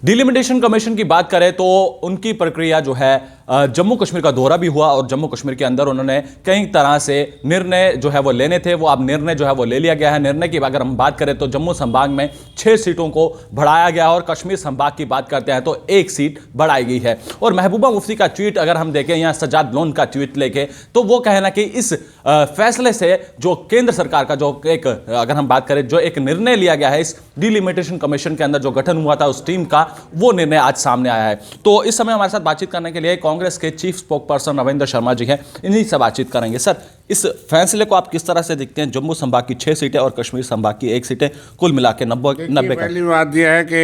Delimitation commission की बात करें तो उनकी प्रक्रिया जो है जम्मू कश्मीर का दौरा भी हुआ और जम्मू कश्मीर के अंदर उन्होंने कई तरह से निर्णय जो है वो लेने थे, वो अब निर्णय जो है वो ले लिया गया है। निर्णय की अगर हम बात करें तो जम्मू संभाग में 6 सीटों को बढ़ाया गया और कश्मीर संभाग की बात करते हैं तो 1 सीट बढ़ाई गई है। और महबूबा मुफ्ती का ट्वीट अगर हम देखें या सजाद लोन का ट्वीट लेके तो वो कहना कि इस फैसले से जो केंद्र सरकार का जो एक अगर हम बात करें जो एक निर्णय लिया गया है इस डिलिमिटेशन कमीशन के अंदर जो गठन हुआ था उस टीम का, वो निर्णय आज सामने आया है। तो इस समय हमारे साथ बातचीत करने के लिए कांग्रेस के chief spokesperson Ravindra Sharma ji हैं, इन्हीं से बातचीत करेंगे। सर, इस फैसले को आप किस तरह से देखते हैं? जम्मू संभाग की 6 सीटें और कश्मीर संभाग की 1 सीटें, कुल मिला के 90 पहली बात यह है कि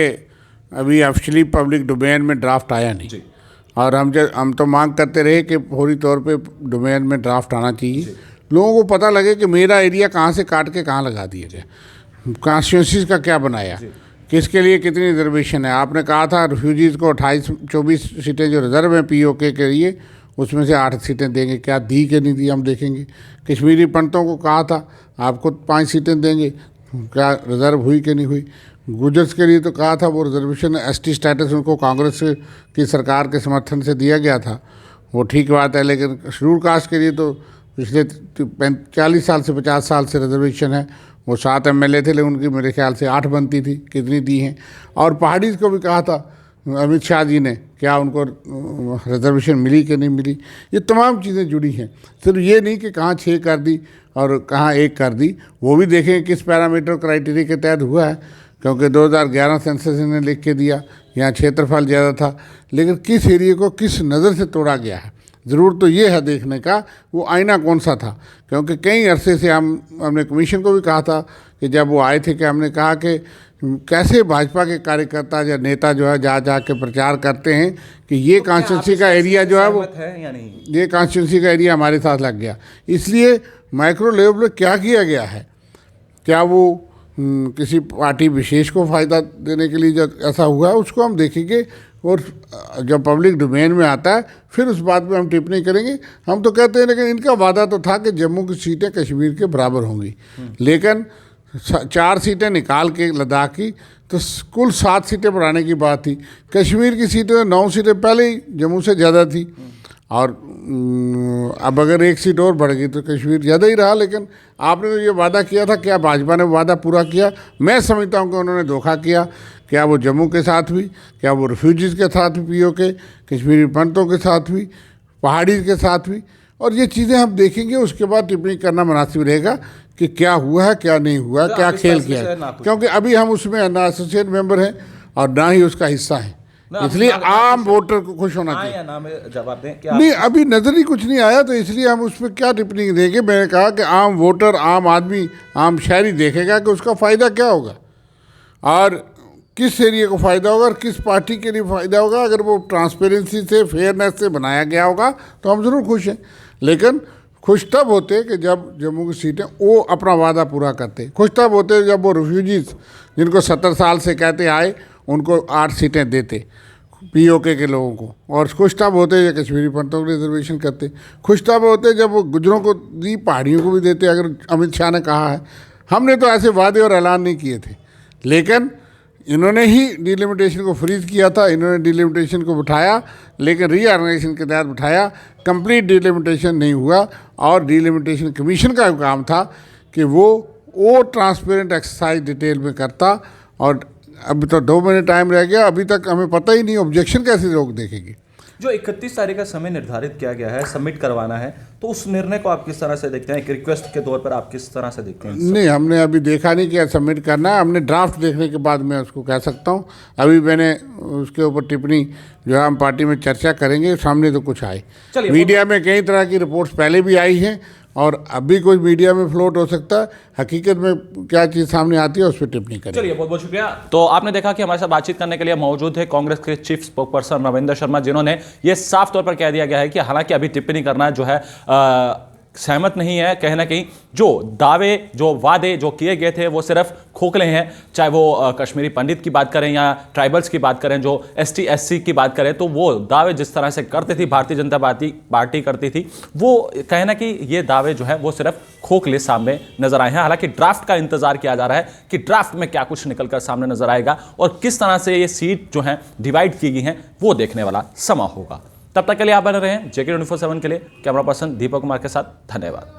अभी ऑफिशियली पब्लिक डोमेन में ड्राफ्ट आया नहीं जी। और हम तो मांग करते रहे कि फौरी तौर पे डोमेन में ड्राफ्ट आना चाहिए, लोगों को पता लगे कि मेरा एरिया कहाँ से काट के कहाँ लगा दिया गया, कॉन्स्टिट्यूंसीज का क्या बनाया, किसके लिए कितनी रिजर्वेशन है। आपने कहा था रिफ्यूजीज़ को 24 सीटें जो रिजर्व हैं पीओके के लिए, उसमें से 8 सीटें देंगे, क्या दी कि नहीं दी हम देखेंगे। कश्मीरी पंडितों को कहा था आपको 5 सीटें देंगे, क्या रिजर्व हुई कि नहीं हुई। गुजर्स के लिए तो कहा था वो रिजर्वेशन एसटी स्टेटस उनको कांग्रेस की सरकार के समर्थन से दिया गया था, वो ठीक बात है, लेकिन शेड्यूल कास्ट के लिए तो पिछले 40 साल से 50 साल से रिजर्वेशन है। वो 7 एमएलए थे लेकिन उनकी मेरे ख्याल से 8 बनती थी, कितनी दी हैं। और पहाड़ीज़ को भी कहा था अमित शाह जी ने, क्या उनको रिजर्वेशन मिली कि नहीं मिली। ये तमाम चीज़ें जुड़ी हैं, सिर्फ ये नहीं कि कहाँ 6 कर दी और कहाँ 1 कर दी। वो भी देखें किस पैरामीटर क्राइटेरिया के तहत हुआ है, क्योंकि 2011 सेंसस ने लिख के दिया, यहाँ क्षेत्रफल ज़्यादा था, लेकिन किस एरिया को किस नज़र से तोड़ा गया है। ज़रूर तो ये है देखने का वो आईना कौन सा था, क्योंकि कई अरसे से हमने कमीशन को भी कहा था कि जब वो आए थे कि हमने कहा कि कैसे भाजपा के कार्यकर्ता या नेता जो है जा के प्रचार करते हैं कि ये कॉन्स्टिट्यूंसी का एरिया जो है वो या नहीं, ये कॉन्स्टिट्यूंसी का एरिया हमारे साथ लग गया। इसलिए माइक्रो लेवल पर क्या किया गया है, क्या वो किसी पार्टी विशेष को फ़ायदा देने के लिए जब ऐसा हुआ है उसको हम देखेंगे, और जब पब्लिक डोमेन में आता है फिर उस बात पे हम टिप्पणी करेंगे। हम तो कहते हैं लेकिन इनका वादा तो था कि जम्मू की सीटें कश्मीर के बराबर होंगी, लेकिन 4 सीटें निकाल के लद्दाख की तो कुल 7 सीटें बढ़ाने की बात थी। कश्मीर की सीटें 9 सीटें पहले ही जम्मू से ज़्यादा थी, और अब अगर 1 सीट और बढ़ गई तो कश्मीर ज़्यादा ही रहा। लेकिन आपने तो ये वादा किया था, क्या भाजपा ने वादा पूरा किया? मैं समझता हूँ कि उन्होंने धोखा किया। क्या वो जम्मू के साथ भी, क्या वो रिफ्यूजीज़ के साथ भी पीओके, कश्मीरी पंडितों के साथ भी, पहाड़ी के साथ भी, और ये चीज़ें हम देखेंगे, उसके बाद टिप्पणी करना मुनासिब रहेगा कि क्या हुआ है क्या नहीं हुआ है, क्या खेल किया है। क्योंकि अभी हम उसमें ना एसोसिएट मेंबर हैं और ना ही उसका हिस्सा है, इसलिए आम वोटर को खुश होना चाहिए। जवाब दें क्या? नहीं, अभी नजर ही कुछ नहीं आया, तो इसलिए हम उसमें क्या टिप्पणी देंगे। मैंने कहा कि आम वोटर, आम आदमी, आम शहरी देखेगा कि उसका फ़ायदा क्या होगा और किस एरिया को फ़ायदा होगा और किस पार्टी के लिए फ़ायदा होगा। अगर वो ट्रांसपेरेंसी से, फेयरनेस से बनाया गया होगा तो हम ज़रूर खुश हैं, लेकिन खुश तब होते कि जब जम्मू की सीटें वो अपना वादा पूरा करते। खुश तब होते जब वो रिफ्यूजीज़ जिनको 70 साल से कहते आए उनको 8 सीटें देते पीओके के लोगों को, और खुश तब होते जब कश्मीरी पंडितों को रिजर्वेशन करते। खुश तब होते जब वो गुजरों को दी, पहाड़ियों को भी देते। अगर अमित शाह ने कहा है, हमने तो ऐसे वादे और ऐलान नहीं किए थे, लेकिन इन्होंने ही डिलिमिटेशन को फ्रीज किया था, इन्होंने डिलिमिटेशन को बिठाया, लेकिन रीऑर्गेनाइजेशन के तहत बिठाया। कंप्लीट डिलिमिटेशन नहीं हुआ, और डिलिमिटेशन कमीशन का काम था कि वो ट्रांसपेरेंट एक्सरसाइज डिटेल में करता। और अभी तो 2 महीने टाइम रह गया, अभी तक हमें पता ही नहीं ऑब्जेक्शन कैसे लोग देखेंगे। जो 31 तारीख का समय निर्धारित किया गया है, सबमिट करवाना है, तो उस निर्णय को आप किस तरह से देखते हैं? एक रिक्वेस्ट के तौर पर आप किस तरह से देखते हैं? नहीं, हमने अभी देखा नहीं कि सबमिट करना है, हमने ड्राफ्ट देखने के बाद मैं उसको कह सकता हूँ। अभी मैंने उसके ऊपर टिप्पणी जो है हम पार्टी में चर्चा करेंगे, सामने तो कुछ आए। मीडिया में कई तरह की रिपोर्ट्स पहले भी आई हैं और अभी कोई मीडिया में फ्लोट हो सकता है, हकीकत में क्या चीज़ सामने आती है उस पर टिप्पणी करें। चलिए, बहुत बहुत शुक्रिया। तो आपने देखा कि हमारे साथ बातचीत करने के लिए मौजूद है कांग्रेस के chief spokesperson Ravindra Sharma, जिन्होंने ये साफ तौर पर कह दिया गया है कि हालांकि अभी टिप्पणी करना जो है सहमत नहीं है। कहीं ना कहीं जो दावे, जो वादे जो किए गए थे वो सिर्फ खोखले हैं। चाहे वो कश्मीरी पंडित की बात करें या ट्राइबल्स की बात करें, जो ST SC की बात करें, तो वो दावे जिस तरह से करती थी भारतीय जनता पार्टी करती थी, वो कहीं ना कहीं ये दावे जो है वो सिर्फ खोखले सामने नजर आए हैं। हालांकि ड्राफ्ट का इंतजार किया जा रहा है कि ड्राफ्ट में क्या कुछ निकलकर सामने नजर आएगा और किस तरह से ये सीट जो है डिवाइड की गई हैं, वो देखने वाला समा होगा। तब तक के लिए आप बने रहें JK 24/7 के लिए। कैमरा पर्सन दीपक कुमार के साथ, धन्यवाद।